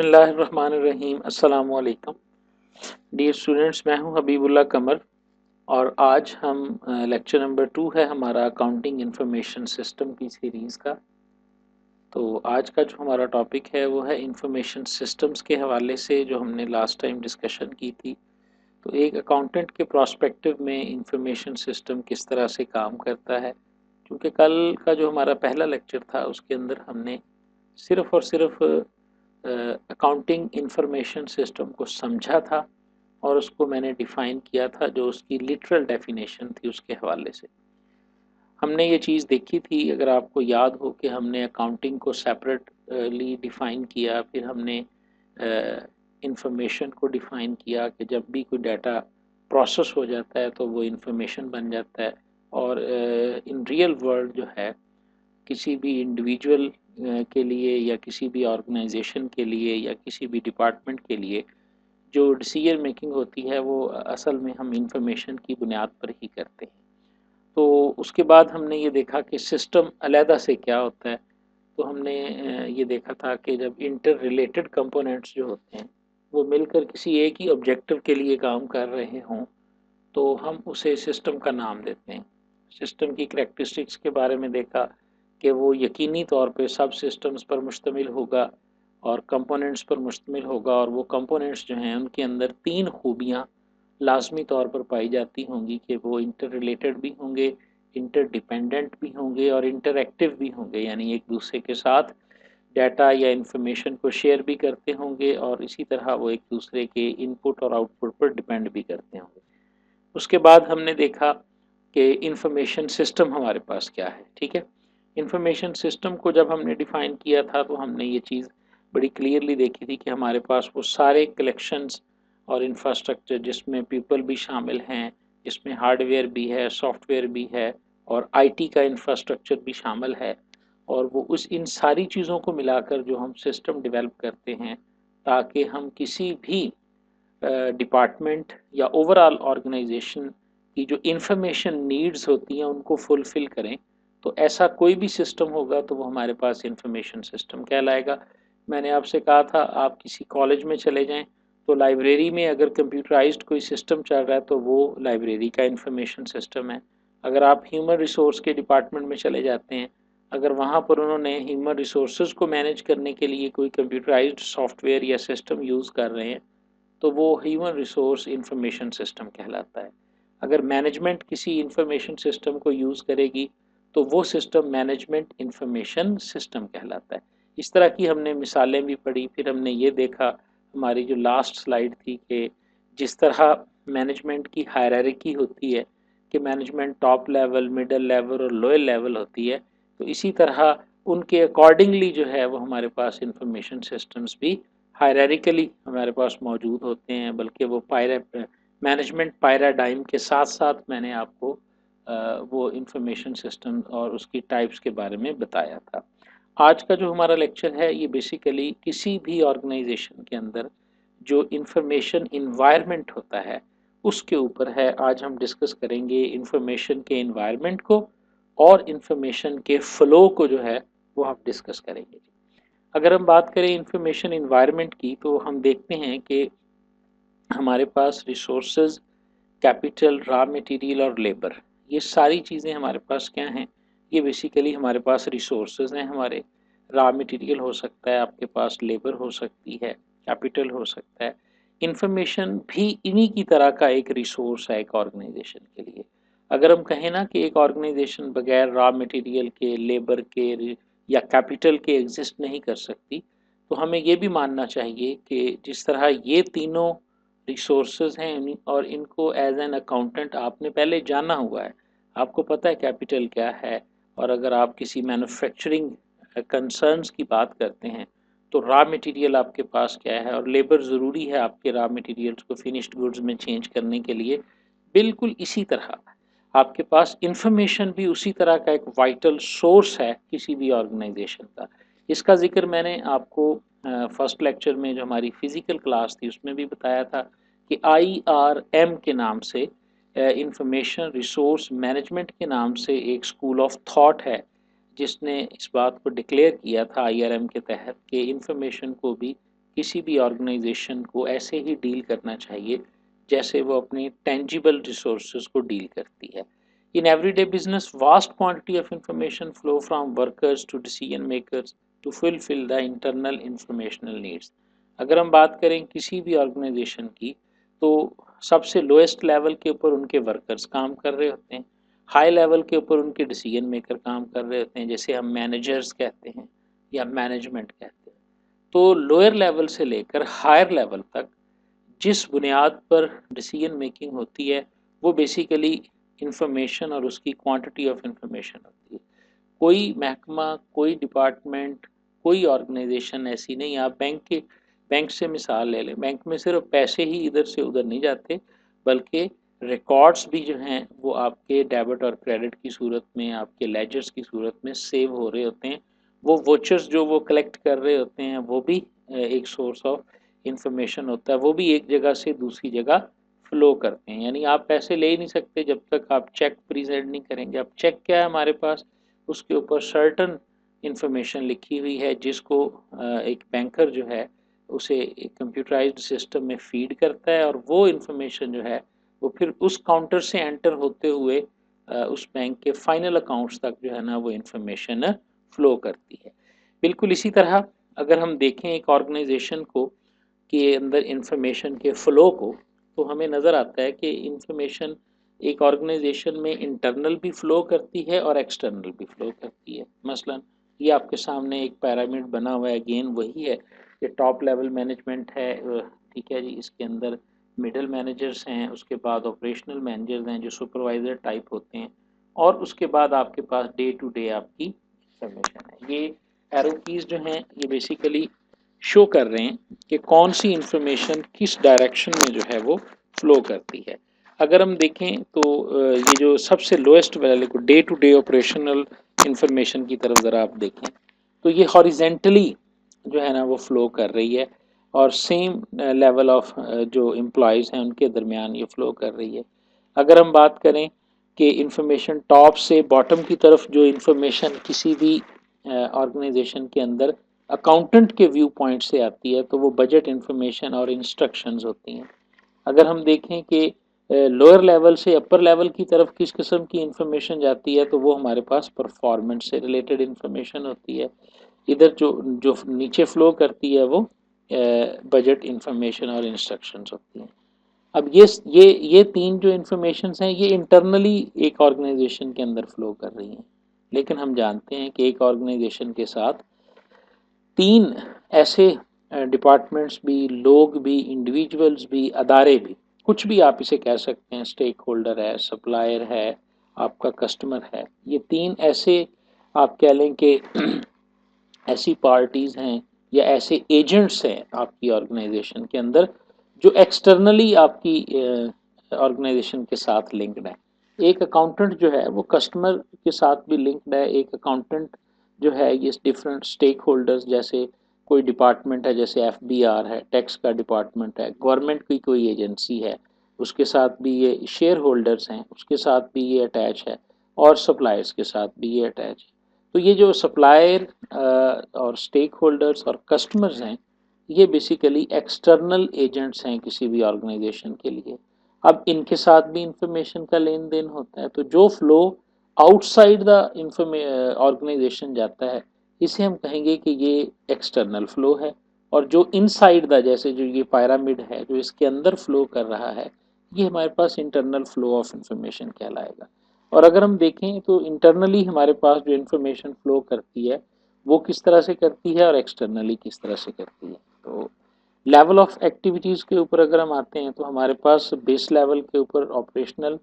बिस्मिल्लाहिर्रहमानिर्रहीम अस्सलाम वालेकुम। डियर स्टूडेंट्स, मैं हूं हबीबुल्लाह कमर और आज हम लेक्चर नंबर 2 है हमारा अकाउंटिंग इंफॉर्मेशन सिस्टम की सीरीज़ का। तो आज का जो हमारा टॉपिक है वो है इंफॉर्मेशन सिस्टम्स के हवाले से, जो हमने लास्ट टाइम डिस्कशन की थी। तो एक अकाउंटेंट के प्रोस्पेक्टिव में इंफॉर्मेशन सिस्टम किस तरह से काम करता है, क्योंकि कल का जो हमारा पहला लेक्चर था उसके अंदर हमने सिर्फ़ और सिर्फ अकाउंटिंग इंफॉर्मेशन सिस्टम को समझा था और उसको मैंने डिफ़ाइन किया था, जो उसकी लिटरल डेफिनेशन थी उसके हवाले से। हमने ये चीज़ देखी थी, अगर आपको याद हो, कि हमने अकाउंटिंग को सेपरेटली डिफ़ाइन किया, फिर हमने इंफॉर्मेशन को डिफ़ाइन किया कि जब भी कोई डाटा प्रोसेस हो जाता है तो वो इंफॉर्मेशन बन जाता है। और इन रियल वर्ल्ड जो है, किसी भी इंडिविजुअल के लिए या किसी भी ऑर्गेनाइजेशन के लिए या किसी भी डिपार्टमेंट के लिए जो डिसीजन मेकिंग होती है वो असल में हम इंफॉर्मेशन की बुनियाद पर ही करते हैं। तो उसके बाद हमने ये देखा कि सिस्टम अलहदा से क्या होता है। तो हमने ये देखा था कि जब इंटर रिलेटेड कंपोनेंट्स जो होते हैं वो मिलकर किसी एक ही ऑब्जेक्टिव के लिए काम कर रहे हों तो हम उसे सिस्टम का नाम देते हैं। सिस्टम की करैक्टरिस्टिक्स के बारे में देखा कि वो यकीनी तौर पे सब सिस्टम्स पर मुश्तमिल होगा और कंपोनेंट्स पर मुश्तमिल होगा, और वो कंपोनेंट्स जो हैं उनके अंदर 3 खूबियाँ लाजमी तौर पर पाई जाती होंगी कि वो इंटर रिलेटेड भी होंगे, इंटर डिपेंडेंट भी होंगे और इंटरएक्टिव भी होंगे, यानी एक दूसरे के साथ डाटा या इंफॉर्मेशन को शेयर भी करते होंगे और इसी तरह वो एक दूसरे के इनपुट और आउटपुट पर डिपेंड भी करते होंगे। उसके बाद हमने देखा कि इंफॉर्मेशन सिस्टम हमारे पास क्या है। ठीक है, इंफॉर्मेशन सिस्टम को जब हमने डिफ़ाइन किया था तो हमने ये चीज़ बड़ी क्लियरली देखी थी कि हमारे पास वो सारे कलेक्शंस और इंफ्रास्ट्रक्चर, जिसमें पीपल भी शामिल हैं, जिसमें हार्डवेयर भी है, सॉफ्टवेयर भी है और आईटी का इंफ्रास्ट्रक्चर भी शामिल है, और वो उस इन सारी चीज़ों को मिलाकर जो हम सिस्टम डेवलप करते हैं ताकि हम किसी भी डिपार्टमेंट या ओवरऑल ऑर्गेनाइजेशन की जो इंफॉर्मेशन नीड्स होती हैं उनको फुलफ़िल करें। तो ऐसा कोई भी सिस्टम होगा तो वो हमारे पास इंफॉर्मेशन सिस्टम कहलाएगा। मैंने आपसे कहा था, आप किसी कॉलेज में चले जाएं तो लाइब्रेरी में अगर कंप्यूटराइज्ड कोई सिस्टम चल रहा है तो वो लाइब्रेरी का इंफॉर्मेशन सिस्टम है। अगर आप ह्यूमन रिसोर्स के डिपार्टमेंट में चले जाते हैं, अगर वहाँ पर उन्होंने ह्यूमन रिसोर्सेज को मैनेज करने के लिए कोई कंप्यूटराइज्ड सॉफ्टवेयर या सिस्टम यूज़ कर रहे हैं तो वो ह्यूमन रिसोर्स इंफॉर्मेशन सिस्टम कहलाता है। अगर मैनेजमेंट किसी इंफॉर्मेशन सिस्टम को यूज़ करेगी तो वो सिस्टम मैनेजमेंट इंफॉर्मेशन सिस्टम कहलाता है। इस तरह की हमने मिसालें भी पढ़ी। फिर हमने ये देखा, हमारी जो लास्ट स्लाइड थी, कि जिस तरह मैनेजमेंट की हायरार्की होती है कि management top level, middle level और लोअर लेवल होती है, तो इसी तरह उनके अकॉर्डिंगली जो है वो हमारे पास इंफॉर्मेशन सिस्टम्स भी हायरार्किकली हमारे पास मौजूद होते हैं। बल्कि वो मैनेजमेंट पैराडाइम के साथ साथ मैंने आपको वो इंफॉर्मेशन सिस्टम और उसकी टाइप्स के बारे में बताया था। आज का जो हमारा लेक्चर है ये बेसिकली किसी भी ऑर्गेनाइजेशन के अंदर जो इंफॉर्मेशन इन्वायरमेंट होता है उसके ऊपर है। आज हम डिस्कस करेंगे इंफॉर्मेशन के इन्वायरमेंट को, और इंफॉर्मेशन के फ़्लो को जो है वो हम डिस्कस करेंगे। अगर हम बात करें इंफॉर्मेशन इन्वायरमेंट की तो हम देखते हैं कि हमारे पास रिसोर्सेज, कैपिटल, रॉ मटेरियल और लेबर, ये सारी चीज़ें हमारे पास क्या हैं, ये बेसिकली हमारे पास रिसोर्सेज हैं। हमारे रॉ मटेरियल हो सकता है, आपके पास लेबर हो सकती है, कैपिटल हो सकता है। इंफॉर्मेशन भी इन्हीं की तरह का एक रिसोर्स है एक ऑर्गेनाइजेशन के लिए। अगर हम कहें ना कि एक ऑर्गेनाइजेशन बगैर रॉ मटेरियल के, लेबर के या कैपिटल के एग्जिस्ट नहीं कर सकती, तो हमें ये भी मानना चाहिए कि जिस तरह ये तीनों रिसोर्सेज हैं और इनको एज एन अकाउंटेंट आपने पहले जाना हुआ है, आपको पता है कैपिटल क्या है। और अगर आप किसी मैन्युफैक्चरिंग कंसर्न्स की बात करते हैं तो रॉ मटेरियल आपके पास क्या है, और लेबर ज़रूरी है आपके रॉ मटेरियल्स को फिनिश्ड गुड्स में चेंज करने के लिए। बिल्कुल इसी तरह आपके पास इंफॉर्मेशन भी उसी तरह का एक वाइटल सोर्स है किसी भी ऑर्गेनाइजेशन का। इसका जिक्र मैंने आपको फर्स्ट लेक्चर में जो हमारी फ़िज़िकल क्लास थी उसमें भी बताया था कि IRM के नाम से, इंफॉर्मेशन रिसोर्स मैनेजमेंट के नाम से एक स्कूल ऑफ थॉट है जिसने इस बात को डिक्लेयर किया था IRM के तहत कि इंफॉर्मेशन को भी किसी भी ऑर्गेनाइजेशन को ऐसे ही डील करना चाहिए जैसे वो अपने टेंजिबल रिसोर्सेज को डील करती है। In everyday business vast quantity of information flow from workers to decision makers to fulfil the internal informational needs. अगर हम बात करें किसी भी ऑर्गेनाइजेशन की, तो सबसे लोएस्ट लेवल के ऊपर उनके वर्कर्स काम कर रहे होते हैं, हाई लेवल के ऊपर उनके डिसीजन मेकर काम कर रहे होते हैं, जैसे हम मैनेजर्स कहते हैं या मैनेजमेंट कहते हैं। तो लोअर लेवल से लेकर हायर लेवल तक जिस बुनियाद पर डिसीजन मेकिंग होती है वो बेसिकली इंफॉर्मेशन और उसकी क्वांटिटी ऑफ इंफॉर्मेशन होती है। कोई महकमा, कोई डिपार्टमेंट, कोई ऑर्गेनाइजेशन ऐसी नहीं। आप बैंक से मिसाल ले लें, बैंक में सिर्फ पैसे ही इधर से उधर नहीं जाते, बल्कि रिकॉर्ड्स भी जो हैं वो आपके डेबिट और क्रेडिट की सूरत में, आपके लेजर्स की सूरत में सेव हो रहे होते हैं। वो वोचर्स जो वो कलेक्ट कर रहे होते हैं वो भी एक सोर्स ऑफ इंफॉर्मेशन होता है, वो भी एक जगह से दूसरी जगह फ्लो करते हैं। यानी आप पैसे ले ही नहीं सकते जब तक आप चेक प्रेजेंट नहीं करेंगे। अब चेक क्या है हमारे पास, उसके ऊपर सर्टन इंफॉर्मेशन लिखी हुई है जिसको एक बैंकर जो है उसे एक कंप्यूटराइज्ड सिस्टम में फीड करता है, और वो इंफॉर्मेशन जो है वो फिर उस काउंटर से एंटर होते हुए उस बैंक के फाइनल अकाउंट्स तक जो है ना वो इंफॉर्मेशन फ्लो करती है। बिल्कुल इसी तरह अगर हम देखें एक ऑर्गेनाइजेशन को के अंदर इंफॉर्मेशन के फ़्लो को, तो हमें नज़र आता है कि इंफॉर्मेशन एक ऑर्गेनाइजेशन में इंटरनल भी फ़्लो करती है और एक्सटर्नल भी फ़्लो करती है। मसलन ये आपके सामने एक पिरामिड बना हुआ है, अगेन वही है, ये टॉप लेवल मैनेजमेंट है, ठीक है जी। इसके अंदर मिडल मैनेजर्स हैं, उसके बाद ऑपरेशनल मैनेजर्स हैं जो सुपरवाइज़र टाइप होते हैं, और उसके बाद आपके पास डे टू डे आपकी इंफॉर्मेशन है। ये एरो कीज़ जो हैं ये बेसिकली शो कर रहे हैं कि कौन सी इंफॉर्मेशन किस डायरेक्शन में जो है वो फ्लो करती है। अगर हम देखें तो ये जो सबसे लोएस्ट वैल्यू को day to day operational information की तरफ ज़रा आप देखें, तो ये हॉरिजेंटली जो है ना वो फ्लो कर रही है, और सेम लेवल ऑफ जो एम्प्लॉयज़ हैं उनके दरमियान ये फ्लो कर रही है। अगर हम बात करें कि इंफॉर्मेशन टॉप से बॉटम की तरफ जो इंफॉर्मेशन किसी भी ऑर्गेनाइजेशन के अंदर अकाउंटेंट के व्यू पॉइंट से आती है, तो वो बजट इंफॉर्मेशन और इंस्ट्रक्शंस होती हैं। अगर हम देखें कि लोअर लेवल से अपर लेवल की तरफ किस किस्म की इंफॉर्मेशन जाती है, तो वो हमारे पास परफॉर्मेंस से रिलेटेड इंफॉर्मेशन होती है। इधर जो जो नीचे फ्लो करती है वो बजट इंफॉर्मेशन और इंस्ट्रक्शंस होती हैं। अब ये तीन जो इंफॉर्मेशंस हैं ये इंटरनली एक ऑर्गेनाइजेशन के अंदर फ्लो कर रही हैं, लेकिन हम जानते हैं कि एक ऑर्गेनाइजेशन के साथ तीन ऐसे डिपार्टमेंट्स भी, लोग भी, इंडिविजुअल्स भी, अदारे भी, कुछ भी आप इसे कह सकते हैं, स्टेक होल्डर है, सप्लायर है, आपका कस्टमर है, ये तीन ऐसे आप कह लें कि ऐसी पार्टीज़ हैं या ऐसे एजेंट्स हैं आपकी ऑर्गेनाइजेशन के अंदर जो एक्सटर्नली आपकी ऑर्गेनाइजेशन के साथ लिंक्ड है। एक अकाउंटेंट जो है वो कस्टमर के साथ भी लिंक्ड है। एक अकाउंटेंट जो है ये डिफरेंट स्टेक होल्डर्स, जैसे कोई डिपार्टमेंट है, जैसे एफबीआर है, टैक्स का डिपार्टमेंट है, गवर्नमेंट की कोई एजेंसी है, उसके साथ भी ये शेयर होल्डर्स हैं, उसके साथ भी ये अटैच है, और सप्लायर्स के साथ भी ये अटैच है। तो ये जो सप्लायर और स्टेक होल्डर्स और कस्टमर्स हैं ये बेसिकली एक्सटर्नल एजेंट्स हैं किसी भी ऑर्गेनाइजेशन के लिए। अब इनके साथ भी इंफॉर्मेशन का लेन देन होता है, तो जो फ्लो आउटसाइड द ऑर्गेनाइजेशन जाता है इसे हम कहेंगे कि ये एक्सटर्नल फ्लो है, और जो इनसाइड द, जैसे जो ये पिरामिड है जो इसके अंदर फ्लो कर रहा है, ये हमारे पास इंटरनल फ्लो ऑफ इंफॉर्मेशन कहलाएगा। और अगर हम देखें तो इंटरनली हमारे पास जो इंफॉर्मेशन फ्लो करती है वो किस तरह से करती है और एक्सटर्नली किस तरह से करती है। तो लेवल ऑफ एक्टिविटीज़ के ऊपर अगर हम आते हैं तो हमारे पास बेस लेवल के ऊपर ऑपरेशनल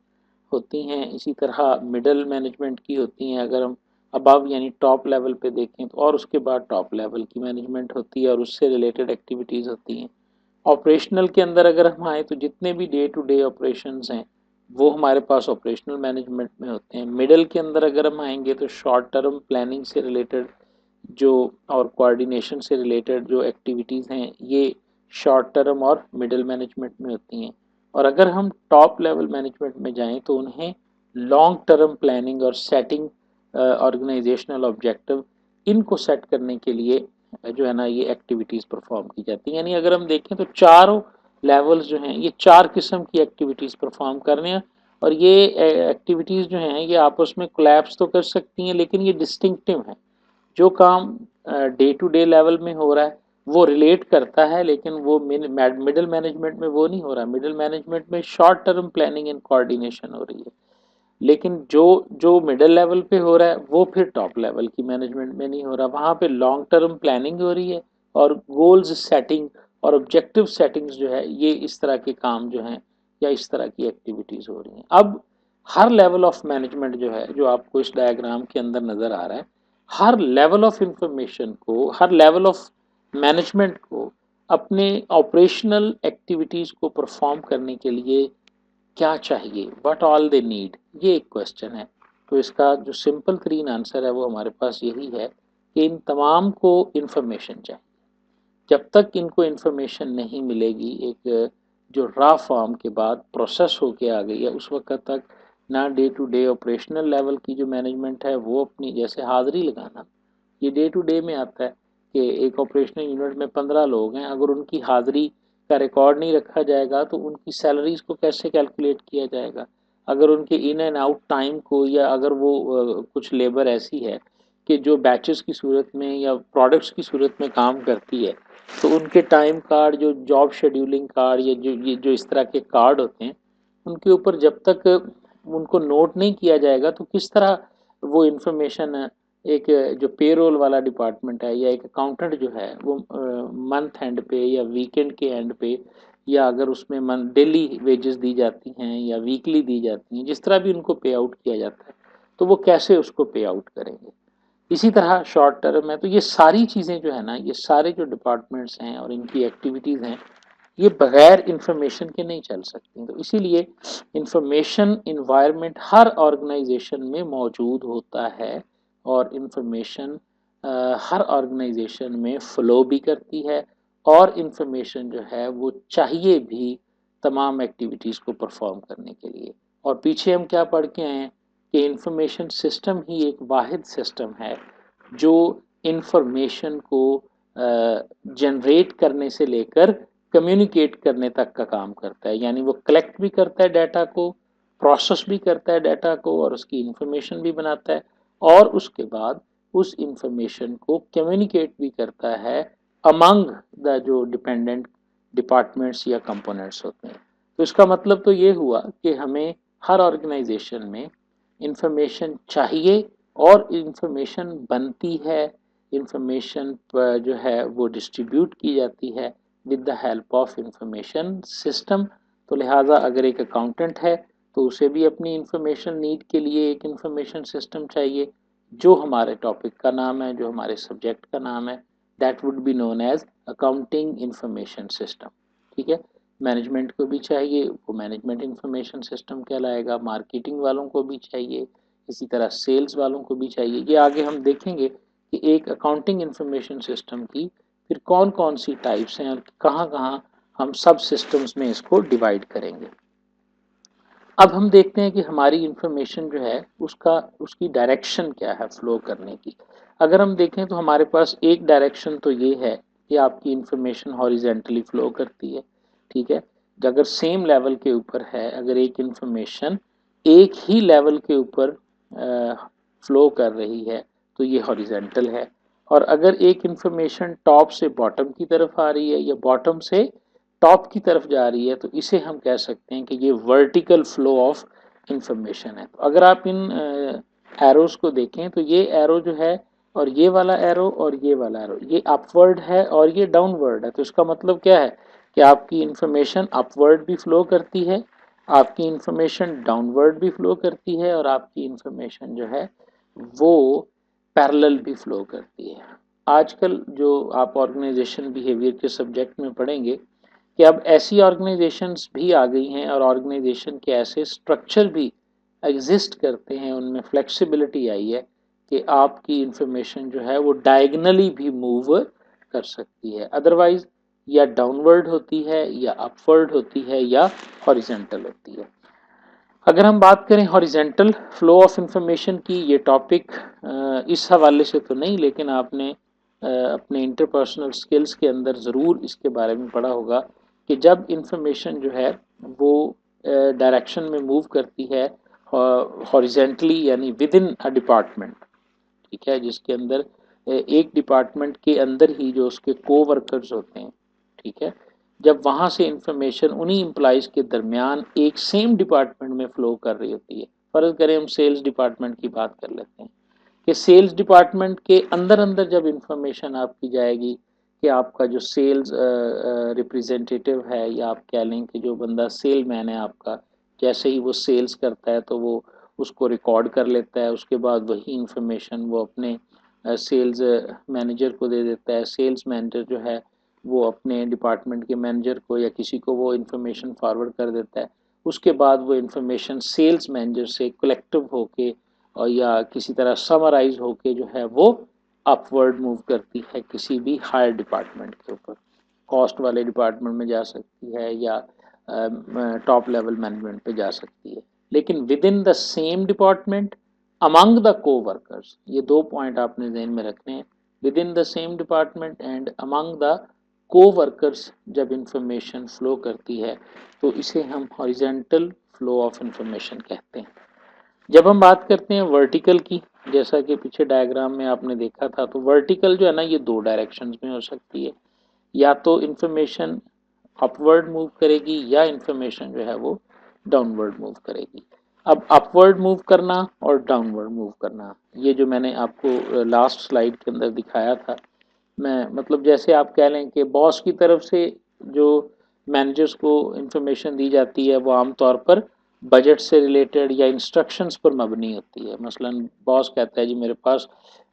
होती हैं, इसी तरह मिडल मैनेजमेंट की होती हैं। अगर हम अबव यानी टॉप लेवल पे देखें तो, और उसके बाद टॉप लेवल की मैनेजमेंट होती है और उससे रिलेटेड एक्टिविटीज़ होती हैं। ऑपरेशनल के अंदर अगर हम आए तो जितने भी डे टू डे ऑपरेशंस हैं वो हमारे पास ऑपरेशनल मैनेजमेंट में होते हैं। मिडल के अंदर अगर हम आएंगे तो शॉर्ट टर्म प्लानिंग से रिलेटेड जो और कोऑर्डिनेशन से रिलेटेड जो एक्टिविटीज़ हैं ये शॉर्ट टर्म और मिडिल मैनेजमेंट में होती हैं। और अगर हम टॉप लेवल मैनेजमेंट में जाएं तो उन्हें लॉन्ग टर्म प्लानिंग और सेटिंग ऑर्गेनाइजेशनल ऑब्जेक्टिव, इनको सेट करने के लिए जो है ना ये एक्टिविटीज़ परफॉर्म की जाती हैं। यानी अगर हम देखें तो चारों लेवल्स जो हैं ये 4 किस्म की एक्टिविटीज़ परफॉर्म कर रहे हैं और ये एक्टिविटीज़ जो हैं ये आपस में कोलैप्स तो कर सकती हैं लेकिन ये डिस्टिंक्टिव हैं। जो काम डे टू डे लेवल में हो रहा है वो रिलेट करता है लेकिन वो मिडिल मैनेजमेंट में वो नहीं हो रहा। मिडिल मैनेजमेंट में short term planning and coordination हो रही है लेकिन जो जो मिडिल लेवल पे हो रहा है वो फिर टॉप लेवल की मैनेजमेंट में नहीं हो रहा। वहाँ पे लॉन्ग टर्म प्लानिंग हो रही है और गोल्स सेटिंग और ऑब्जेक्टिव सेटिंग्स जो है ये इस तरह के काम जो हैं या इस तरह की एक्टिविटीज़ हो रही हैं। अब हर लेवल ऑफ मैनेजमेंट जो है जो आपको इस डायग्राम के अंदर नज़र आ रहा है, हर लेवल ऑफ इंफॉर्मेशन को, हर लेवल ऑफ मैनेजमेंट को अपने ऑपरेशनल एक्टिविटीज़ को परफॉर्म करने के लिए क्या चाहिए, व्हाट ऑल दे नीड, ये एक क्वेश्चन है। तो इसका जो सिंपल तरीन आंसर है वो हमारे पास यही है कि इन तमाम को इंफॉर्मेशन चाहिए। जब तक इनको इंफॉर्मेशन नहीं मिलेगी, एक जो रॉ फॉर्म के बाद प्रोसेस होके आ गई है, उस वक्त तक ना day to day operational level की जो मैनेजमेंट है वो अपनी, जैसे हाजिरी लगाना, ये डे टू डे में आता है कि एक ऑपरेशनल यूनिट में 15 लोग हैं, अगर उनकी हाजिरी का रिकॉर्ड नहीं रखा जाएगा तो उनकी सैलरीज को कैसे कैलकुलेट किया जाएगा। अगर उनके इन एंड आउट टाइम को, या अगर वो कुछ लेबर ऐसी है कि जो बैचेस की सूरत में या प्रोडक्ट्स की सूरत में काम करती है, तो उनके टाइम कार्ड, जो जॉब शेड्यूलिंग कार्ड या जो इस तरह के कार्ड होते हैं, उनके ऊपर जब तक उनको नोट नहीं किया जाएगा तो किस तरह वो इंफॉर्मेशन एक जो पेरोल वाला डिपार्टमेंट है या एक अकाउंटेंट जो है वो मंथ एंड पे या वीकेंड के एंड पे, या अगर उसमें मंथ डेली वेजेस दी जाती हैं या वीकली दी जाती हैं, जिस तरह भी उनको पे आउट किया जाता है, तो वो कैसे उसको पे आउट करेंगे। इसी तरह शॉर्ट टर्म है, तो ये सारी चीज़ें जो है ना, ये सारे जो डिपार्टमेंट्स हैं और इनकी एक्टिविटीज़ हैं, ये बगैर इंफॉर्मेशन के नहीं चल सकती। तो इसीलिए इंफॉर्मेशन इन्वायरमेंट हर ऑर्गेनाइजेशन में मौजूद होता है और इंफॉर्मेशन हर ऑर्गेनाइजेशन में फ़्लो भी करती है और इंफॉर्मेशन जो है वो चाहिए भी तमाम एक्टिविटीज़ को परफॉर्म करने के लिए। और पीछे हम क्या पढ़ के आए हैं कि इंफॉर्मेशन सिस्टम ही एक वाहिद सिस्टम है जो इंफॉर्मेशन को जनरेट करने से लेकर कम्युनिकेट करने तक का काम करता है। यानी वो कलेक्ट भी करता है डाटा को, प्रोसेस भी करता है डाटा को और उसकी इंफॉर्मेशन भी बनाता है और उसके बाद उस इंफॉर्मेशन को कम्युनिकेट भी करता है अमंग द जो डिपेंडेंट डिपार्टमेंट्स या कंपोनेंट्स होते हैं। तो इसका मतलब तो ये हुआ कि हमें हर ऑर्गेनाइजेशन में इंफॉर्मेशन चाहिए और इंफॉर्मेशन बनती है, इंफॉर्मेशन जो है वो डिस्ट्रीब्यूट की जाती है with the help of information system. तो लिहाजा अगर एक अकाउंटेंट है तो उसे भी अपनी इंफॉर्मेशन नीड के लिए एक इंफॉर्मेशन सिस्टम चाहिए, जो हमारे टॉपिक का नाम है, जो हमारे सब्जेक्ट का नाम है, that would be known as accounting information system. ठीक है, मैनेजमेंट को भी चाहिए, वो मैनेजमेंट इंफॉर्मेशन सिस्टम कहलाएगा, मार्केटिंग वालों को भी चाहिए, इसी तरह सेल्स वालों को भी चाहिए। ये आगे हम देखेंगे कि एक अकाउंटिंग इंफॉर्मेशन सिस्टम की फिर कौन कौन सी टाइप्स हैं और कहाँ कहाँ हम सब सिस्टम्स में इसको डिवाइड करेंगे। अब हम देखते हैं कि हमारी इंफॉर्मेशन जो है उसकी डायरेक्शन क्या है फ्लो करने की। अगर हम देखें तो हमारे पास एक डायरेक्शन तो ये है कि आपकी इंफॉर्मेशन हॉरिजेंटली फ्लो करती है। ठीक है, अगर सेम लेवल के ऊपर है, अगर एक इंफॉर्मेशन एक ही लेवल के ऊपर फ्लो कर रही है तो ये हॉरिजेंटल है। और अगर एक इंफॉर्मेशन टॉप से बॉटम की तरफ आ रही है या बॉटम से टॉप की तरफ जा रही है तो इसे हम कह सकते हैं कि ये वर्टिकल फ्लो ऑफ इंफॉर्मेशन है। तो अगर आप इन एरोज को देखें तो ये एरो जो है और ये वाला एरो और ये वाला एरो, ये अपवर्ड है और ये डाउनवर्ड है। तो इसका मतलब क्या है कि आपकी इंफॉर्मेशन अपवर्ड भी फ्लो करती है, आपकी इंफॉर्मेशन डाउनवर्ड भी फ्लो करती है और आपकी इंफॉर्मेशन जो है वो पैरेलल भी फ्लो करती है। आजकल जो आप ऑर्गेनाइजेशन बिहेवियर के सब्जेक्ट में पढ़ेंगे कि अब ऐसी ऑर्गेनाइजेशंस भी आ गई हैं और ऑर्गेनाइजेशन के ऐसे स्ट्रक्चर भी एग्जिस्ट करते हैं, उनमें फ्लेक्सिबिलिटी आई है कि आपकी इंफॉर्मेशन जो है वो डायगनली भी मूव कर सकती है। अदरवाइज या डाउनवर्ड होती है या अपवर्ड होती है या हॉरिजेंटल होती है। अगर हम बात करें हॉरिजेंटल फ्लो ऑफ इंफॉर्मेशन की, ये टॉपिक इस हवाले से तो नहीं, लेकिन आपने अपने इंटरपर्सनल स्किल्स के अंदर ज़रूर इसके बारे में पढ़ा होगा कि जब इंफॉर्मेशन जो है वो डायरेक्शन में मूव करती है हॉरिजेंटली यानी विद इन अ डिपार्टमेंट, ठीक है, जिसके अंदर एक डिपार्टमेंट के अंदर ही जो उसके को वर्कर्स होते हैं, ठीक है, जब वहाँ से इंफॉर्मेशन उन्हीं एम्प्लॉइज़ के दरमियान एक सेम डिपार्टमेंट में फ़्लो कर रही होती है। फ़र्ज़ करें हम सेल्स डिपार्टमेंट की बात कर लेते हैं कि सेल्स डिपार्टमेंट के अंदर अंदर जब इंफॉर्मेशन आपकी जाएगी कि आपका जो सेल्स रिप्रेजेंटेटिव है या आप कह लें कि जो बंदा सेल मैन है आपका, जैसे ही वो सेल्स करता है तो वो उसको रिकॉर्ड कर लेता है, उसके बाद वही इंफॉर्मेशन वो अपने सेल्स मैनेजर को दे देता है। सेल्स मैनेजर जो है वो अपने डिपार्टमेंट के मैनेजर को या किसी को वो इंफॉर्मेशन फॉरवर्ड कर देता है। उसके बाद वो इंफॉर्मेशन सेल्स मैनेजर से कलेक्टिव होके और या किसी तरह समराइज होके जो है वो अपवर्ड मूव करती है किसी भी हायर डिपार्टमेंट के ऊपर, कॉस्ट वाले डिपार्टमेंट में जा सकती है या टॉप लेवल मैनेजमेंट पे जा सकती है। लेकिन with in the same department among the को वर्कर्स, ये दो पॉइंट आपने ध्यान में रखने हैं, with in the same department and among the को वर्कर्स जब इंफॉर्मेशन फ्लो करती है तो इसे हम हॉरिजेंटल फ्लो ऑफ इंफॉर्मेशन कहते हैं। जब हम बात करते हैं वर्टिकल की, जैसा कि पीछे डायग्राम में आपने देखा था, तो वर्टिकल जो है ना ये दो डायरेक्शंस में हो सकती है, या तो इंफॉर्मेशन अपवर्ड मूव करेगी या इंफॉर्मेशन जो है वो डाउनवर्ड मूव करेगी। अब अपवर्ड मूव करना और डाउनवर्ड मूव करना, ये जो मैंने आपको लास्ट स्लाइड के अंदर दिखाया था, मैं मतलब जैसे आप कह लें कि बॉस की तरफ से जो मैनेजर्स को इंफॉर्मेशन दी जाती है वो आमतौर पर बजट से रिलेटेड या इंस्ट्रक्शंस पर मबनी होती है। मसलन बॉस कहता है जी मेरे पास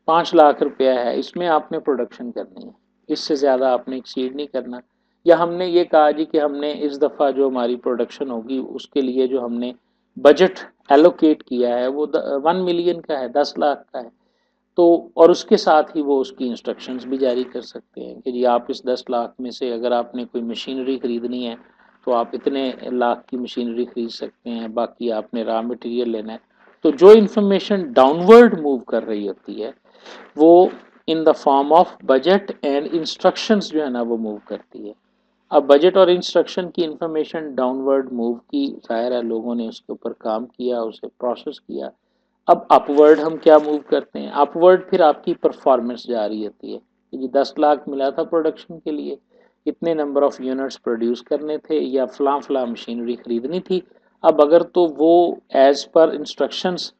5 लाख रुपया है, इसमें आपने प्रोडक्शन करनी है, इससे ज़्यादा आपने एक्सीड नहीं करना। या हमने ये कहा जी कि हमने इस दफ़ा जो हमारी प्रोडक्शन होगी उसके लिए जो हमने बजट एलोकेट किया है वो 1 मिलियन का है, 10 लाख का है। तो और उसके साथ ही वो उसकी इंस्ट्रक्शंस भी जारी कर सकते हैं कि जी आप इस 10 लाख में से अगर आपने कोई मशीनरी ख़रीदनी है तो आप इतने लाख की मशीनरी ख़रीद सकते हैं, बाकी आपने रॉ मटेरियल लेना है। तो जो इंफॉर्मेशन डाउनवर्ड मूव कर रही होती है वो in the form of budget and instructions जो है ना वो मूव करती है। अब बजट और इंस्ट्रक्शन की इंफॉर्मेशन डाउनवर्ड मूव की, ज़ाहिर है लोगों ने उसके ऊपर काम किया, उसे प्रोसेस किया। अब अपवर्ड हम क्या मूव करते हैं, अपवर्ड फिर आपकी परफॉर्मेंस जा रही होती है कि 10 लाख मिला था प्रोडक्शन के लिए, इतने नंबर ऑफ यूनिट्स प्रोड्यूस करने थे या फलां फलां मशीनरी खरीदनी थी। अब अगर तो वो एज पर इंस्ट्रक्शंस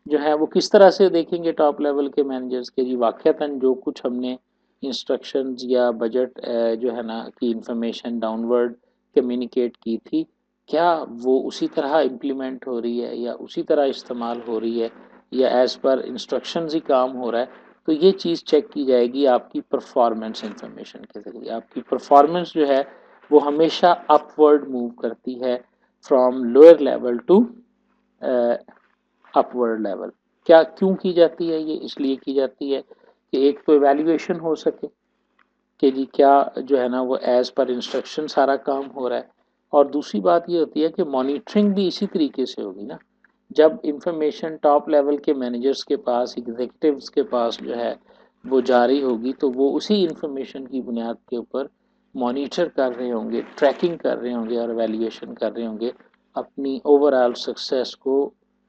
जो है वो किस तरह से देखेंगे टॉप लेवल के मैनेजर्स के, जी वाक़तन जो कुछ हमने इंस्ट्रक्शंस या बजट जो है ना कि इंफॉर्मेशन डाउनवर्ड कम्युनिकेट की थी, क्या वो उसी तरह इम्प्लीमेंट हो रही है या उसी तरह इस्तेमाल हो रही है या एज़ पर इंस्ट्रक्शंस ही काम हो रहा है। तो ये चीज़ चेक की जाएगी आपकी परफॉर्मेंस इंफॉर्मेशन के ज़रिए। आपकी परफॉर्मेंस जो है वो हमेशा अपवर्ड मूव करती है from lower level to upward level. क्या क्यों की जाती है ये, इसलिए की जाती है कि एक तो एवेल्युएशन हो सके कि जी क्या जो है ना वो एज़ पर इंस्ट्रक्शन सारा काम हो रहा है, और दूसरी बात ये होती है कि मॉनिटरिंग भी इसी तरीके से होगी ना। जब इंफॉर्मेशन टॉप लेवल के मैनेजर्स के पास, एग्जीक्यूटिव्स के पास जो है वो जा रही होगी तो वो उसी इंफॉर्मेशन की बुनियाद के ऊपर मॉनिटर कर रहे होंगे, ट्रैकिंग कर रहे होंगे और एवेल्युएशन कर रहे होंगे अपनी ओवरऑल सक्सेस को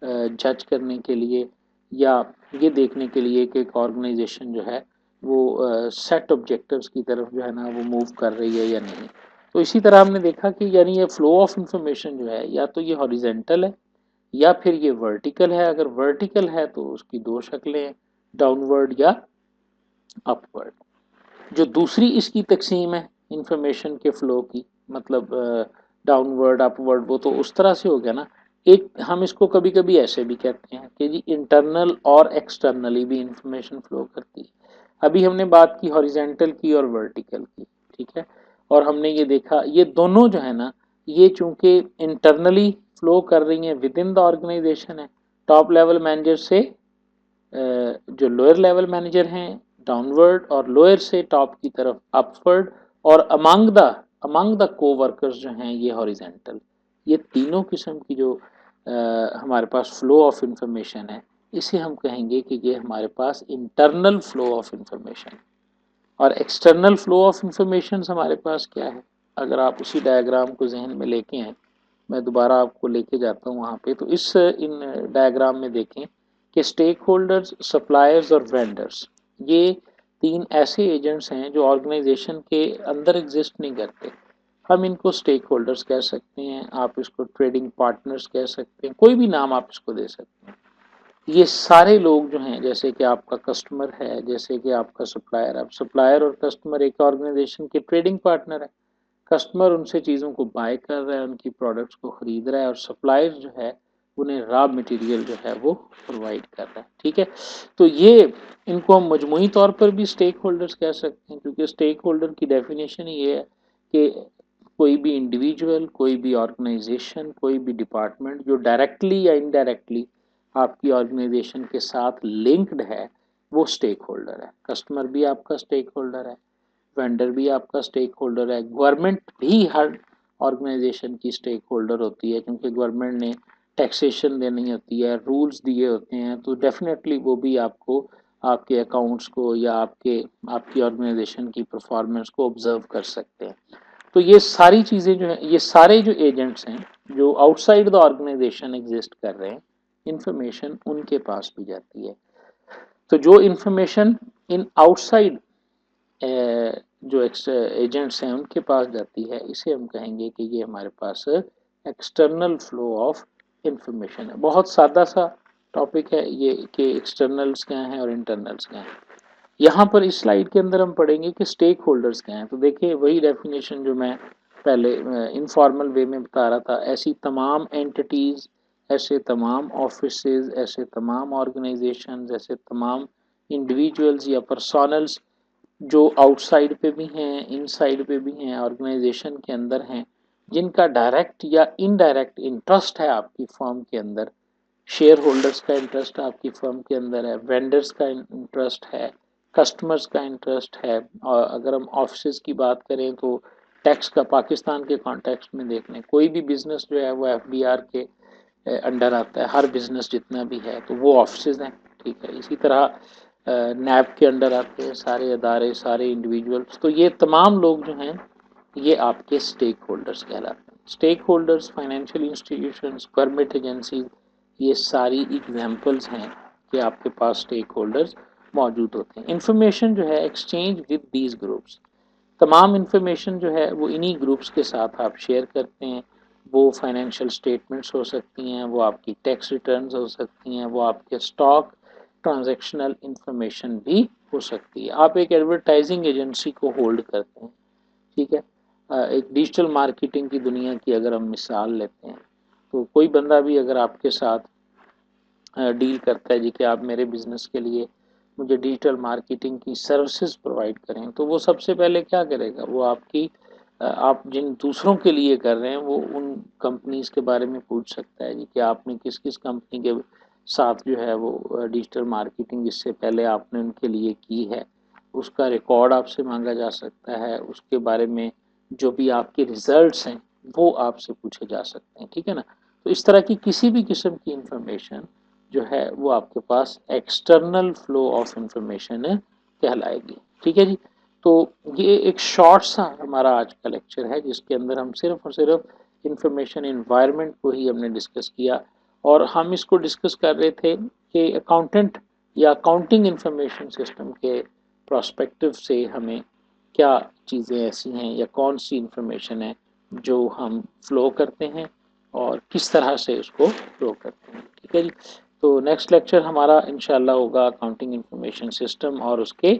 जज करने के लिए या ये देखने के लिए कि एक ऑर्गेनाइजेशन जो है वो सेट ऑब्जेक्टिव्स की तरफ जो है ना वो मूव कर रही है या नहीं। तो इसी तरह हमने देखा कि यानी ये फ्लो ऑफ इंफॉर्मेशन जो है या तो ये हॉरिजेंटल है या फिर ये वर्टिकल है। अगर वर्टिकल है तो उसकी दो शक्लें हैं, डाउनवर्ड या अपवर्ड। जो दूसरी इसकी तकसीम है इंफॉर्मेशन के फ़्लो की, मतलब डाउनवर्ड अपवर्ड, वो तो उस तरह से हो गया ना। एक हम इसको कभी कभी ऐसे भी कहते हैं कि जी इंटरनल और एक्सटर्नली भी इंफॉर्मेशन फ़्लो करती है। अभी हमने बात की हॉरिजेंटल की और वर्टिकल की, ठीक है, और हमने ये देखा ये दोनों जो है ना ये चूंकि इंटरनली फ़्लो कर रही हैं विद इन द ऑर्गेनाइजेशन है, टॉप लेवल मैनेजर से जो लोअर लेवल मैनेजर हैं डाउनवर्ड और लोअर से टॉप की तरफ अपवर्ड, और अमंग द को वर्कर्स जो हैं ये हॉरिजेंटल। ये तीनों किस्म की जो हमारे पास फ्लो ऑफ इंफॉर्मेशन है इसे हम कहेंगे कि ये हमारे पास इंटरनल फ्लो ऑफ इंफॉर्मेशन। और एक्सटर्नल फ्लो ऑफ इंफॉर्मेशन हमारे पास क्या है, अगर आप उसी डायग्राम को जहन में लेके हैं, मैं दोबारा आपको लेके जाता हूँ वहाँ पे, तो इस इन डायग्राम में देखें कि स्टेक होल्डर्स, सप्लायर्स और वेंडर्स, ये तीन ऐसे एजेंट्स हैं जो ऑर्गेनाइजेशन के अंदर एग्जिस्ट नहीं करते। हम इनको स्टेक होल्डर्स कह सकते हैं, आप इसको ट्रेडिंग पार्टनर्स कह सकते हैं, कोई भी नाम आप इसको दे सकते हैं। ये सारे लोग जो हैं, जैसे कि आपका कस्टमर है, जैसे कि आपका सप्लायर, अब सप्लायर और कस्टमर एक ऑर्गेनाइजेशन के ट्रेडिंग पार्टनर है। कस्टमर उनसे चीज़ों को बाय कर रहा है, उनकी प्रोडक्ट्स को खरीद रहा है, और सप्लायर जो है उन्हें रॉ मटेरियल जो है वो प्रोवाइड कर रहा है। ठीक है, तो ये इनको हम मजमूई तौर पर भी स्टेक होल्डर्स कह सकते हैं, क्योंकि स्टेक होल्डर की डेफिनेशन ये है कि कोई भी इंडिविजुअल, कोई भी ऑर्गेनाइजेशन, कोई भी डिपार्टमेंट जो डायरेक्टली या इनडायरेक्टली आपकी ऑर्गेनाइजेशन के साथ लिंक्ड है, वो स्टेक होल्डर है। कस्टमर भी आपका स्टेक होल्डर है, वेंडर भी आपका स्टेक होल्डर है, गवर्नमेंट भी हर ऑर्गेनाइजेशन की स्टेक होल्डर होती है, क्योंकि गवर्नमेंट ने टैक्सेशन देनी होती है, रूल्स दिए होते हैं, तो डेफिनेटली वो भी आपको आपके अकाउंट्स को या आपकी ऑर्गेनाइजेशन की परफॉर्मेंस को ऑब्जर्व कर सकते हैं। तो ये सारी चीज़ें जो है, ये सारे जो एजेंट्स हैं जो आउटसाइड द ऑर्गेनाइजेशन एग्जिस्ट कर रहे हैं, इंफॉर्मेशन उनके पास भी जाती है। तो जो इंफॉर्मेशन इन आउटसाइड जो एजेंट्स हैं उनके पास जाती है, इसे हम कहेंगे कि ये हमारे पास एक्सटर्नल फ्लो ऑफ इंफॉर्मेशन है। बहुत सादा सा टॉपिक है ये कि एक्सटर्नल्स क्या हैं और इंटरनल्स क्या हैं। यहाँ पर इस स्लाइड के अंदर हम पढ़ेंगे कि स्टेक होल्डर्स क्या हैं। तो देखिए वही डेफिनेशन जो मैं पहले इनफॉर्मल वे में बता रहा था, ऐसी तमाम एंटिटीज़, ऐसे तमाम ऑफिसेज, ऐसे तमाम ऑर्गेनाइजेशन, ऐसे तमाम इंडिविजुअल्स या पर्सनल्स जो आउटसाइड पे भी हैं, इनसाइड पे भी हैं, ऑर्गेनाइजेशन के अंदर हैं, जिनका डायरेक्ट या इनडायरेक्ट इंटरेस्ट है आपकी फर्म के अंदर। शेयर होल्डर्स का इंटरेस्ट आपकी फर्म के अंदर है, वेंडर्स का इंटरेस्ट है, कस्टमर्स का इंटरेस्ट है। और अगर हम ऑफिस की बात करें तो टैक्स का पाकिस्तान के कॉन्टेक्स्ट में देख लें, कोई भी बिजनेस जो है वो एफबीआर के अंडर आता है, हर बिजनेस जितना भी है तो वो ऑफिस हैं। ठीक है, इसी तरह नैब के अंडर आते हैं सारे अदारे, सारे इंडिविजुअल्स। तो ये तमाम लोग जो हैं ये आपके स्टेक होल्डर्स कहलाते हैं। Stake holders, financial institutions, government agencies, ये सारी एग्जांपल्स हैं कि आपके पास स्टेक होल्डर्स मौजूद होते हैं। इंफॉर्मेशन जो है एक्सचेंज विद दीज ग्रुप्स, तमाम इंफॉर्मेशन जो है वो इन्हीं ग्रुप्स के साथ आप शेयर करते हैं। वो फाइनेंशियल स्टेटमेंट्स हो सकती हैं, वो आपकी टैक्स रिटर्न्स हो सकती हैं, वो आपके स्टॉक ट्रांजैक्शनल इंफॉर्मेशन भी हो सकती है। आप एक एडवर्टाइजिंग एजेंसी को होल्ड करते हैं। ठीक है, एक डिजिटल मार्केटिंग की दुनिया की अगर हम मिसाल लेते हैं, तो कोई बंदा भी अगर आपके साथ डील करता है जी कि आप मेरे बिजनेस के लिए मुझे डिजिटल मार्केटिंग की सर्विसेज प्रोवाइड करें, तो वो सबसे पहले क्या करेगा, वो आपकी आप जिन दूसरों के लिए कर रहे हैं वो उन कंपनीज के बारे में पूछ सकता है जी कि आपने किस किस कंपनी के साथ जो है वो डिजिटल मार्केटिंग इससे पहले आपने उनके लिए की है, उसका रिकॉर्ड आपसे मांगा जा सकता है, उसके बारे में जो भी आपके रिजल्ट्स हैं वो आपसे पूछे जा सकते हैं। ठीक है ना, तो इस तरह की किसी भी किस्म की इंफॉर्मेशन जो है वो आपके पास एक्सटर्नल फ्लो ऑफ इंफॉर्मेशन कहलाएगी। ठीक है जी, तो ये एक शॉर्ट सा हमारा आज का लेक्चर है जिसके अंदर हम सिर्फ और सिर्फ इंफॉर्मेशन इन्वायरमेंट को ही हमने डिस्कस किया, और हम इसको डिस्कस कर रहे थे कि अकाउंटेंट या अकाउंटिंग इंफॉर्मेशन सिस्टम के प्रोस्पेक्टिव से हमें क्या चीज़ें ऐसी हैं या कौन सी इंफॉर्मेशन है जो हम फ्लो करते हैं और किस तरह से उसको फ्लो करते हैं। ठीक है जी, तो नेक्स्ट लेक्चर हमारा इंशाल्लाह होगा अकाउंटिंग इंफॉर्मेशन सिस्टम और उसके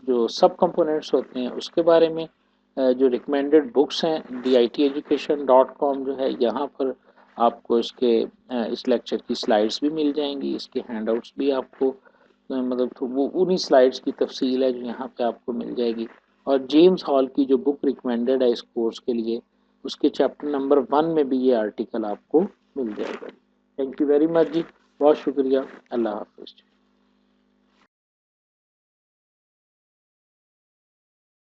जो सब कंपोनेंट्स होते हैं उसके बारे में। जो रिकमेंडेड बुक्स हैं DITeducation.com जो है, यहाँ पर आपको इसके इस लेक्चर की स्लाइड्स भी मिल जाएंगी, इसके हैंडआउट्स भी आपको मतलब तो वो उन्हीं स्लाइड्स की तफसील है जो यहाँ पे आपको मिल जाएगी। और जेम्स हॉल की जो बुक रिकमेंडेड है इस कोर्स के लिए, उसके चैप्टर नंबर 1 में भी ये आर्टिकल आपको मिल जाएगा। थैंक यू वेरी मच जी, बहुत शुक्रिया, अल्लाह हाफिज़।